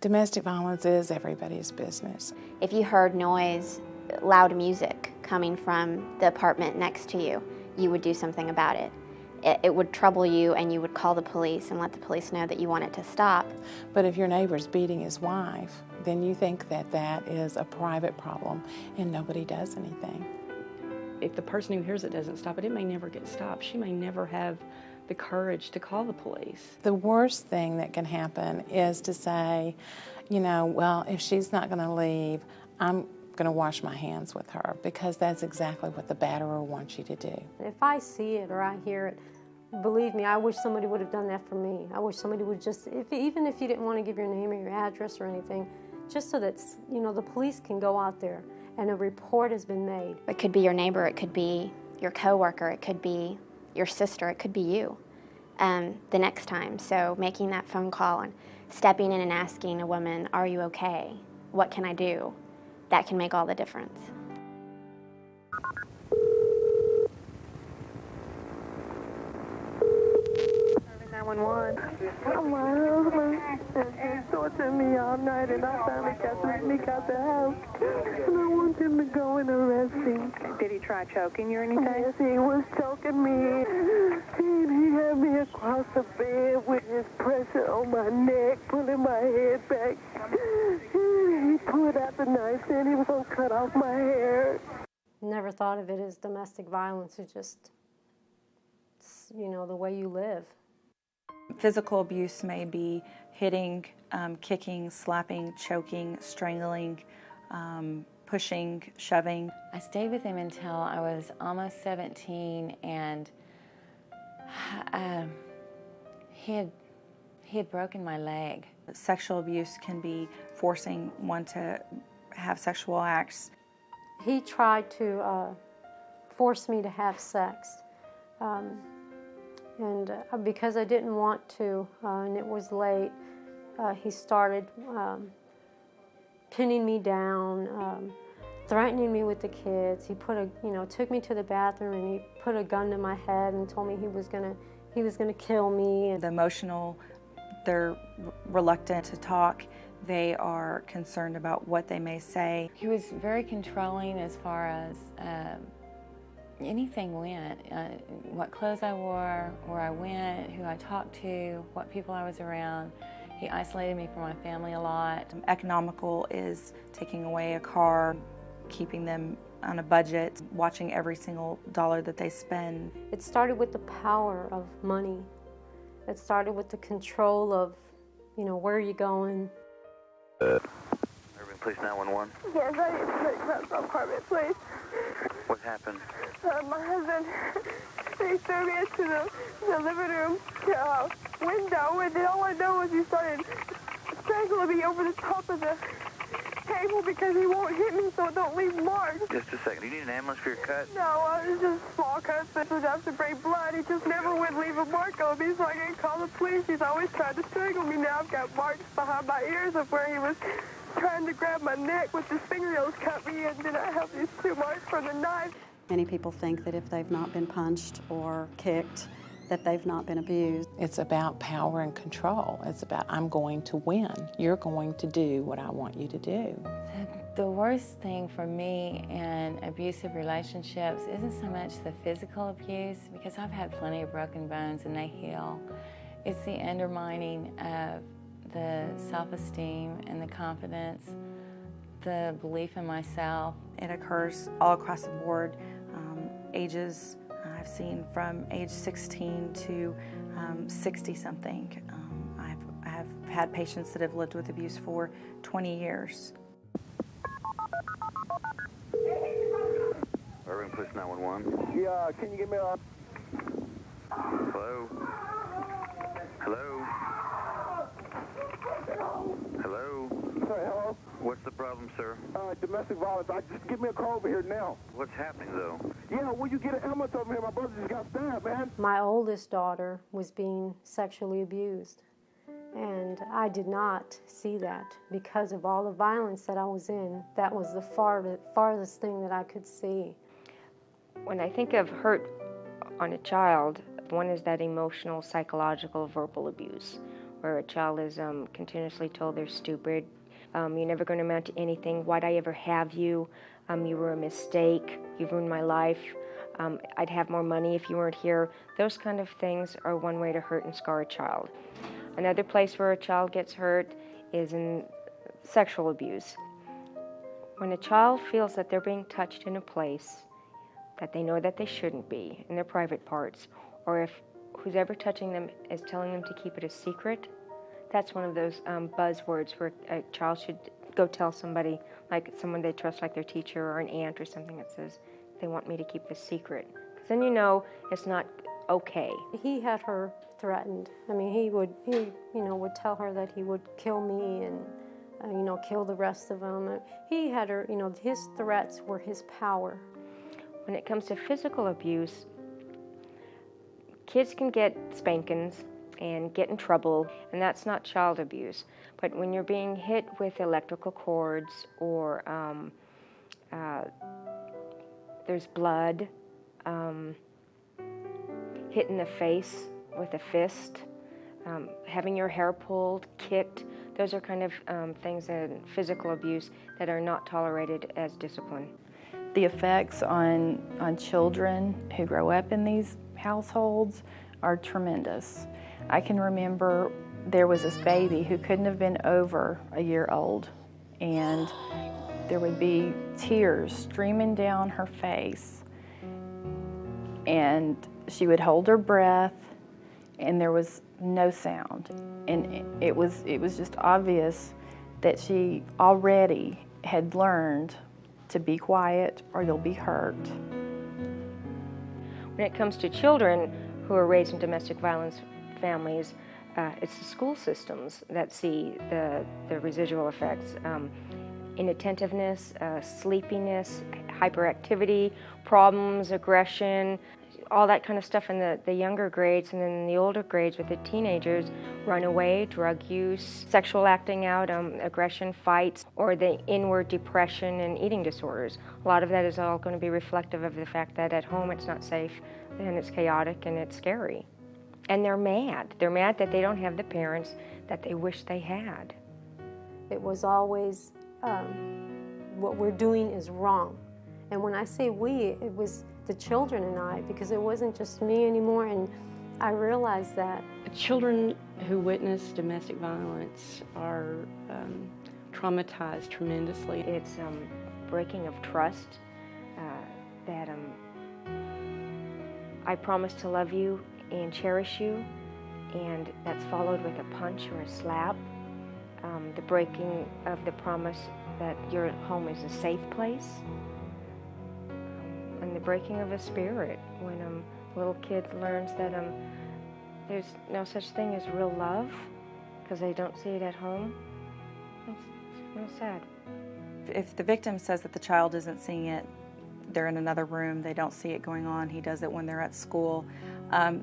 Domestic violence is everybody's business. If you heard noise, loud music coming from the apartment next to you, you would do something about it. It would trouble you, and you would call the police and let the police know that you want it to stop. But if your neighbor's beating his wife, then you think that that is a private problem and nobody does anything. If the person who hears it doesn't stop it, it may never get stopped. She may never have the courage to call the police. The worst thing that can happen is to say, you know, well, if she's not going to leave, I'm going to wash my hands with her, because that's exactly what the batterer wants you to do. If I see it or I hear it, believe me, I wish somebody would have done that for me. I wish somebody would just, even if you didn't want to give your name or your address or anything, just so that, you know, the police can go out there and a report has been made. It could be your neighbor, it could be your coworker, it could be your sister, it could be you the next time. So making that phone call and stepping in and asking a woman, are you okay? What can I do? That can make all the difference. My husband has been torturing me all night, and I finally got to sneak out the house. And I want him to go and arrest him. Did he try choking you or anything? Yes, he was choking me. And he had me across the bed with his pressure on my neck, pulling my head back. And he pulled out the knife, saying he was going to cut off my hair. Never thought of it as domestic violence. It's just, you know, the way you live. Physical abuse may be hitting, kicking, slapping, choking, strangling, pushing, shoving. I stayed with him until I was almost 17, and he had broken my leg. Sexual abuse can be forcing one to have sexual acts. He tried to force me to have sex. And because I didn't want to, and it was late, he started pinning me down, threatening me with the kids. He took me to the bathroom and he put a gun to my head and told me he was gonna kill me. The emotional, they're reluctant to talk. They are concerned about what they may say. He was very controlling as far as anything went, what clothes I wore, where I went, who I talked to, what people I was around. He isolated me from my family a lot. Economical is taking away a car, keeping them on a budget, watching every single dollar that they spend. It started with the power of money. It started with the control of, you know, where are you going? Urban Police 911. Yes, I need to take my apartment, please. What happened? My husband, he threw me into the living room window, and then all I know is he started strangling me over the top of the table because he won't hit me so it don't leave marks. Just a second. Do you need an ambulance for your cut? No, it's just small cuts that would have to bring blood. He just never would leave a mark on me, so I didn't call the police. He's always tried to strangle me. Now I've got marks behind my ears of where he was trying to grab my neck with his fingernails, cut me, and then I have these 2 marks from the knife. Many people think that if they've not been punched or kicked, that they've not been abused. It's about power and control. It's about, I'm going to win. You're going to do what I want you to do. The worst thing for me in abusive relationships isn't so much the physical abuse, because I've had plenty of broken bones and they heal. It's the undermining of the self-esteem and the confidence, the belief in myself. It occurs all across the board, ages. I've seen from age 16 to 60-something. I have had patients that have lived with abuse for 20 years. Urban Police 911. Yeah, can you give me a... Hello? Hello? Hello? Sorry, hello? What's the problem, sir? Domestic violence. Just give me a call over here now. What's happening, though? Yeah, will you get an ambulance over here? My brother just got stabbed, man. My oldest daughter was being sexually abused, and I did not see that because of all the violence that I was in. That was the farthest thing that I could see. When I think of hurt on a child, one is that emotional, psychological, verbal abuse, where a child is continuously told they're stupid, you're never going to amount to anything, why'd I ever have you, you were a mistake, you've ruined my life, I'd have more money if you weren't here. Those kind of things are one way to hurt and scar a child. Another place where a child gets hurt is in sexual abuse. When a child feels that they're being touched in a place that they know that they shouldn't be, in their private parts, or if who's ever touching them is telling them to keep it a secret, that's one of those buzzwords where a child should go tell somebody, like someone they trust, like their teacher or an aunt or something, that says, they want me to keep this secret. Because then you know it's not okay. He had her threatened. I mean, he would tell her that he would kill me and, kill the rest of them. He had her, his threats were his power. When it comes to physical abuse, kids can get spankings and get in trouble, and that's not child abuse. But when you're being hit with electrical cords or there's blood, hit in the face with a fist, having your hair pulled, kicked, those are kind of things in physical abuse that are not tolerated as discipline. The effects on children who grow up in these households are tremendous. I can remember there was this baby who couldn't have been over a year old, and there would be tears streaming down her face, and she would hold her breath, and there was no sound, and it was just obvious that she already had learned to be quiet or you'll be hurt. When it comes to children who are raised in domestic violence families, it's the school systems that see the residual effects. Inattentiveness, sleepiness, hyperactivity, problems, aggression, all that kind of stuff in the younger grades, and then in the older grades with the teenagers, runaway, drug use, sexual acting out, aggression, fights, or the inward depression and eating disorders. A lot of that is all going to be reflective of the fact that at home it's not safe, and it's chaotic, and it's scary. And they're mad. They're mad that they don't have the parents that they wish they had. It was always, what we're doing is wrong. And when I say we, it was the children and I, because it wasn't just me anymore, and I realized that. Children who witness domestic violence are traumatized tremendously. It's breaking of trust, that I promise to love you and cherish you, and that's followed with a punch or a slap. The breaking of the promise that your home is a safe place. And the breaking of a spirit when a little kid learns that there's no such thing as real love because they don't see it at home. It's real sad. If the victim says that the child isn't seeing it, they're in another room, they don't see it going on, he does it when they're at school.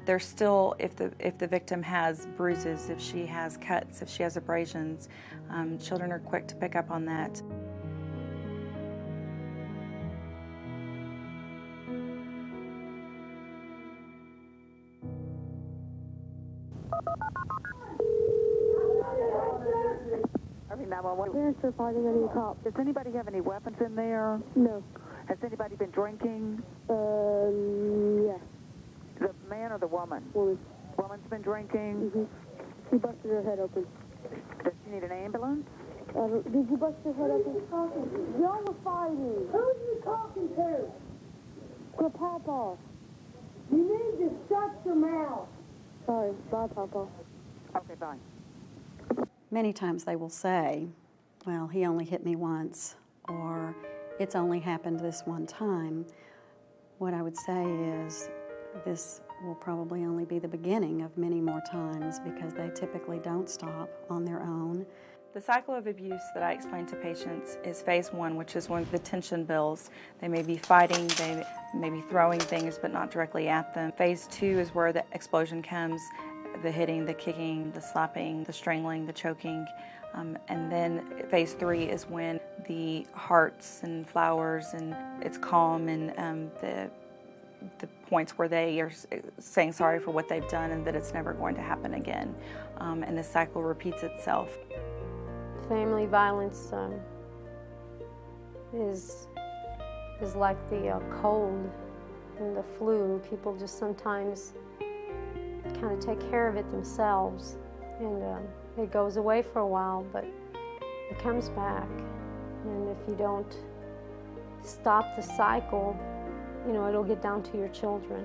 There's still, if the victim has bruises, if she has cuts, if she has abrasions, children are quick to pick up on that. Where's the fighting any cops? Does anybody have any weapons in there? No. Has anybody been drinking? Yeah. The man or the woman? Woman. Woman's been drinking? Mm-hmm. She busted her head open. Does she need an ambulance? Did you bust your head open? Y'all were fighting. Who are you talking to? To Papa. You need to shut your mouth. Sorry. Bye, Papa. Okay, bye. Many times they will say, well, he only hit me once, or it's only happened this one time. What I would say is this will probably only be the beginning of many more times because they typically don't stop on their own. The cycle of abuse that I explain to patients is phase one, which is when the tension builds. They may be fighting, they may be throwing things, but not directly at them. Phase two is where the explosion comes. The hitting, the kicking, the slapping, the strangling, the choking. And then phase three is when the hearts and flowers and it's calm and the the points where they are saying sorry for what they've done and that it's never going to happen again. And the cycle repeats itself. Family violence is like the cold and the flu. People just sometimes kind of take care of it themselves, and it goes away for a while, but it comes back. And if you don't stop the cycle, you know, it'll get down to your children,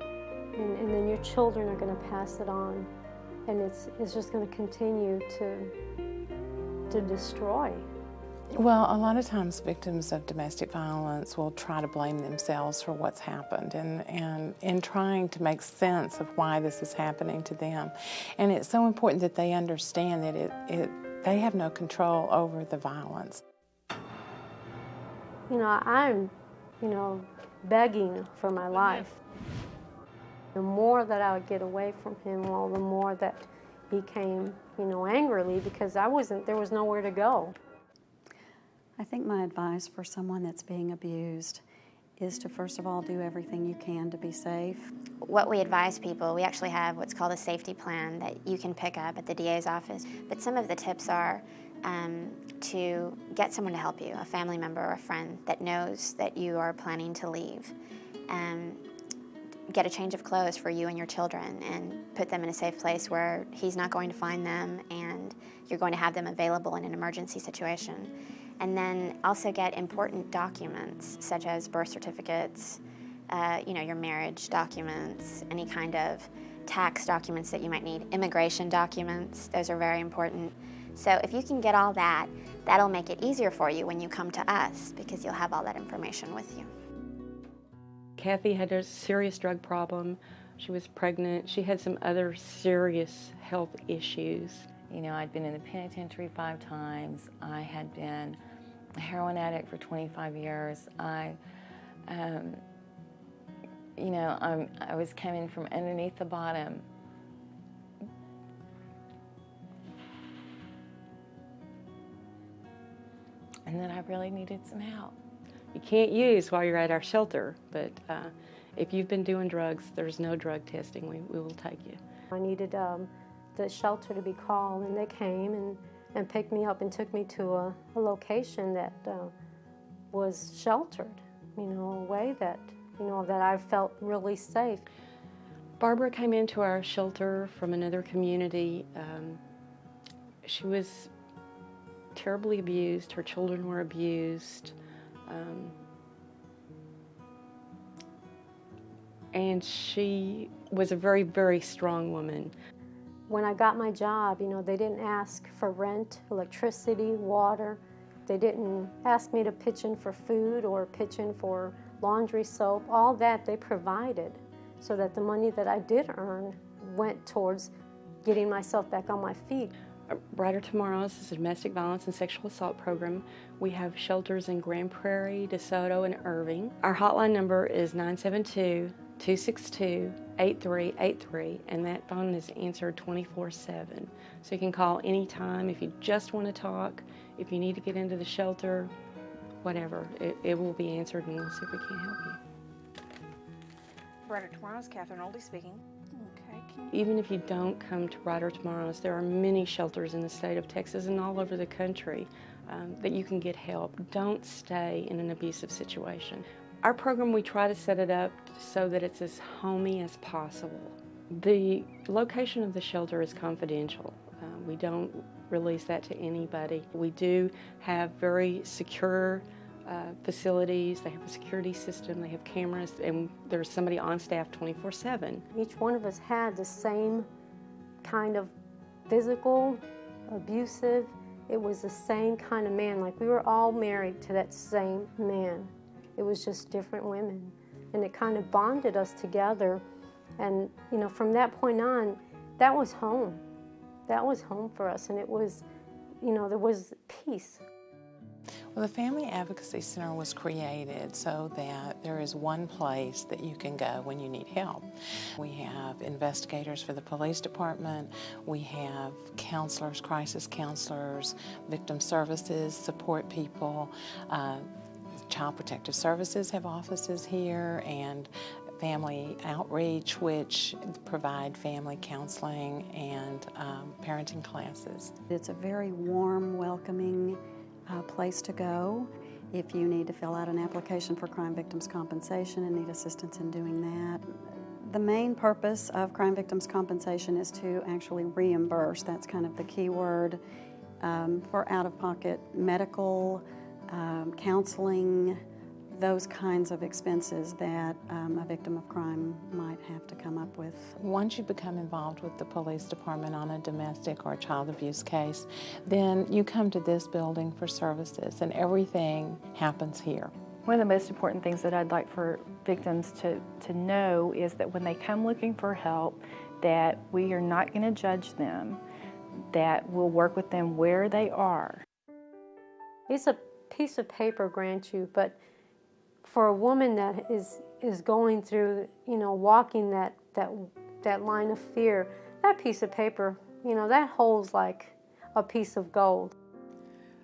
and then your children are going to pass it on, and it's just going to continue to destroy. Well, a lot of times victims of domestic violence will try to blame themselves for what's happened and in trying to make sense of why this is happening to them. And it's so important that they understand that they have no control over the violence. You know, I'm, begging for my life. The more that I would get away from him, well, the more that he came, angrily, because there was nowhere to go. I think my advice for someone that's being abused is to first of all do everything you can to be safe. What we advise people, we actually have what's called a safety plan that you can pick up at the DA's office. But some of the tips are to get someone to help you, a family member or a friend that knows that you are planning to leave. Get a change of clothes for you and your children and put them in a safe place where he's not going to find them and you're going to have them available in an emergency situation. And then also get important documents such as birth certificates, your marriage documents, any kind of tax documents that you might need, immigration documents, those are very important. So if you can get all that, that'll make it easier for you when you come to us because you'll have all that information with you. Kathy had a serious drug problem. She was pregnant. She had some other serious health issues. I'd been in the penitentiary 5 times. I had been a heroin addict for 25 years. I was coming from underneath the bottom. And then I really needed some help. You can't use while you're at our shelter, but if you've been doing drugs, there's no drug testing. We will take you. I needed the shelter to be called, and they came and picked me up and took me to a location that was sheltered, a way that, that I felt really safe. Barbara came into our shelter from another community. She was terribly abused. Her children were abused. And she was a very, very strong woman. When I got my job, they didn't ask for rent, electricity, water. They didn't ask me to pitch in for food or pitch in for laundry soap. All that they provided so that the money that I did earn went towards getting myself back on my feet. Brighter Tomorrows is a domestic violence and sexual assault program. We have shelters in Grand Prairie, DeSoto, and Irving. Our hotline number is 972-262-8383, and that phone is answered 24/7. So you can call anytime if you just want to talk, if you need to get into the shelter, whatever. It will be answered, and we'll see if we can help you. Brighter Tomorrows, Catherine Oldie speaking. Okay. Even if you don't come to Brighter Tomorrows, there are many shelters in the state of Texas and all over the country that you can get help. Don't stay in an abusive situation. Our program, we try to set it up so that it's as homey as possible. The location of the shelter is confidential. We don't release that to anybody. We do have very secure facilities. They have a security system, they have cameras, and there's somebody on staff 24/7. Each one of us had the same kind of physical, abusive, it was the same kind of man. Like we were all married to that same man. It was just different women. And it kind of bonded us together. And, from that point on, that was home. That was home for us. And it was, there was peace. Well, the Family Advocacy Center was created so that there is one place that you can go when you need help. We have investigators for the police department, we have counselors, crisis counselors, victim services, support people, Child Protective Services have offices here, and Family Outreach, which provide family counseling and parenting classes. It's a very warm, welcoming place to go. If you need to fill out an application for crime victims compensation and need assistance in doing that. The main purpose of crime victims compensation is to actually reimburse. That's kind of the key word for out-of-pocket medical, counseling, those kinds of expenses that a victim of crime might have to come up with. Once you become involved with the police department on a domestic or a child abuse case, then you come to this building for services, and everything happens here. One of the most important things that I'd like for victims to know is that when they come looking for help, that we are not going to judge them, that we'll work with them where they are. It's a piece of paper, grant you, but for a woman that is going through, walking that line of fear, that piece of paper, that holds like a piece of gold.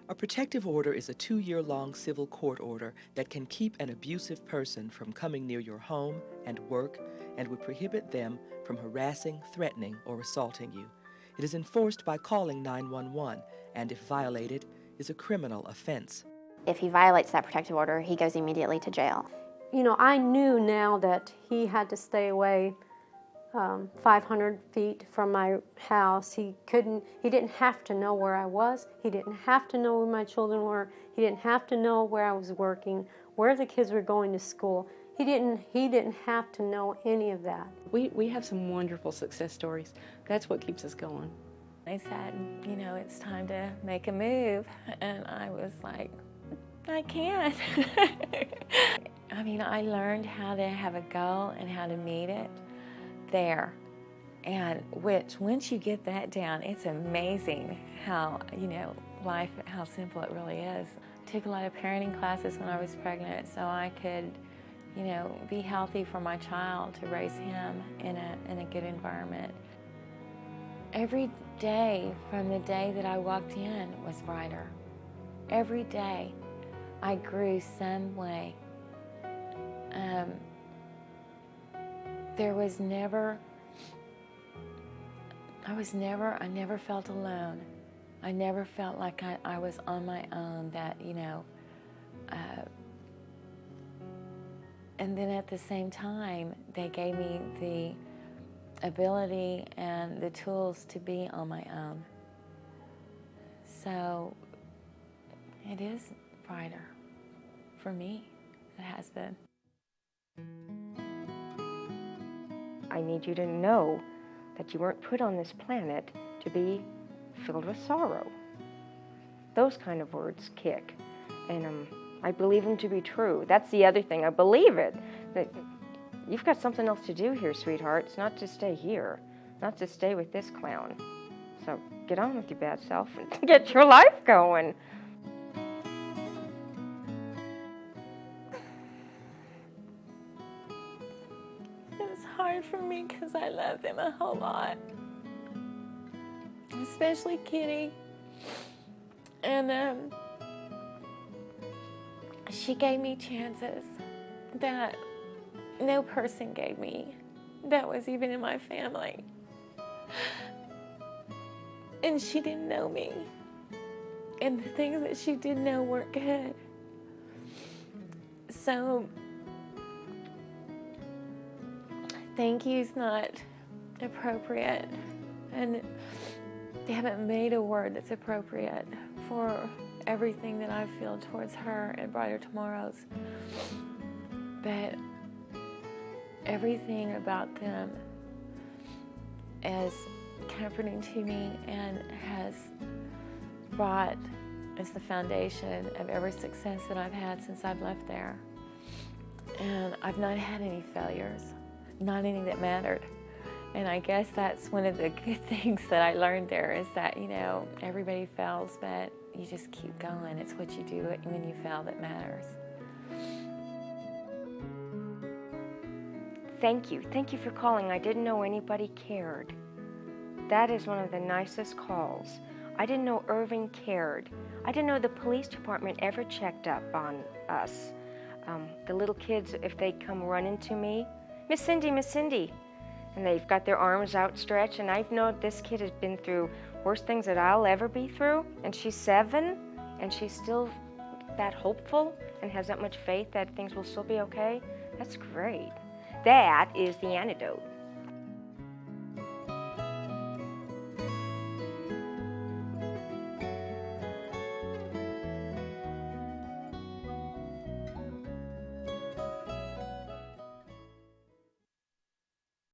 A protective order is a 2-year-long civil court order that can keep an abusive person from coming near your home and work and would prohibit them from harassing, threatening, or assaulting you. It is enforced by calling 911 and, if violated, is a criminal offense. If he violates that protective order, he goes immediately to jail. I knew now that he had to stay away 500 feet from my house. He didn't have to know where I was. He didn't have to know where my children were. He didn't have to know where I was working, where the kids were going to school. He didn't have to know any of that. We have some wonderful success stories. That's what keeps us going. They said, it's time to make a move, and I was like, I can't. I learned how to have a goal and how to meet it there. And once you get that down, it's amazing how, life, how simple it really is. I took a lot of parenting classes when I was pregnant so I could, be healthy for my child, to raise him in a good environment. Every day from the day that I walked in was brighter. Every day I grew some way. I never felt alone. I never felt like I was on my own, that, and then at the same time, they gave me the ability and the tools to be on my own. So it is brighter for me. It has been. I need you to know that you weren't put on this planet to be filled with sorrow. Those kind of words kick, and I believe them to be true. That's the other thing. I believe it. That you've got something else to do here, sweetheart. It's not to stay here, not to stay with this clown. So get on with your bad self and get your life going. It was hard for me because I love them a whole lot, especially Kitty. And she gave me chances that no person gave me, that was even in my family. And she didn't know me. And the things that she did know weren't good. So, thank you's not appropriate. And they haven't made a word that's appropriate for everything that I feel towards her and Brighter Tomorrows. But everything about them is comforting to me and has brought as the foundation of every success that I've had since I've left there. And I've not had any failures, not any that mattered. And I guess that's one of the good things that I learned there, is that, everybody fails, but you just keep going. It's what you do when you fail that matters. Thank you. Thank you for calling. I didn't know anybody cared. That is one of the nicest calls I didn't know Irving cared. I didn't know the police department ever checked up on us. The little kids, if they come running to me, Miss Cindy, and they've got their arms outstretched, and I know this kid has been through worse things that I'll ever be through, and she's 7, and she's still that hopeful and has that much faith that things will still be okay. That's great. That is the antidote.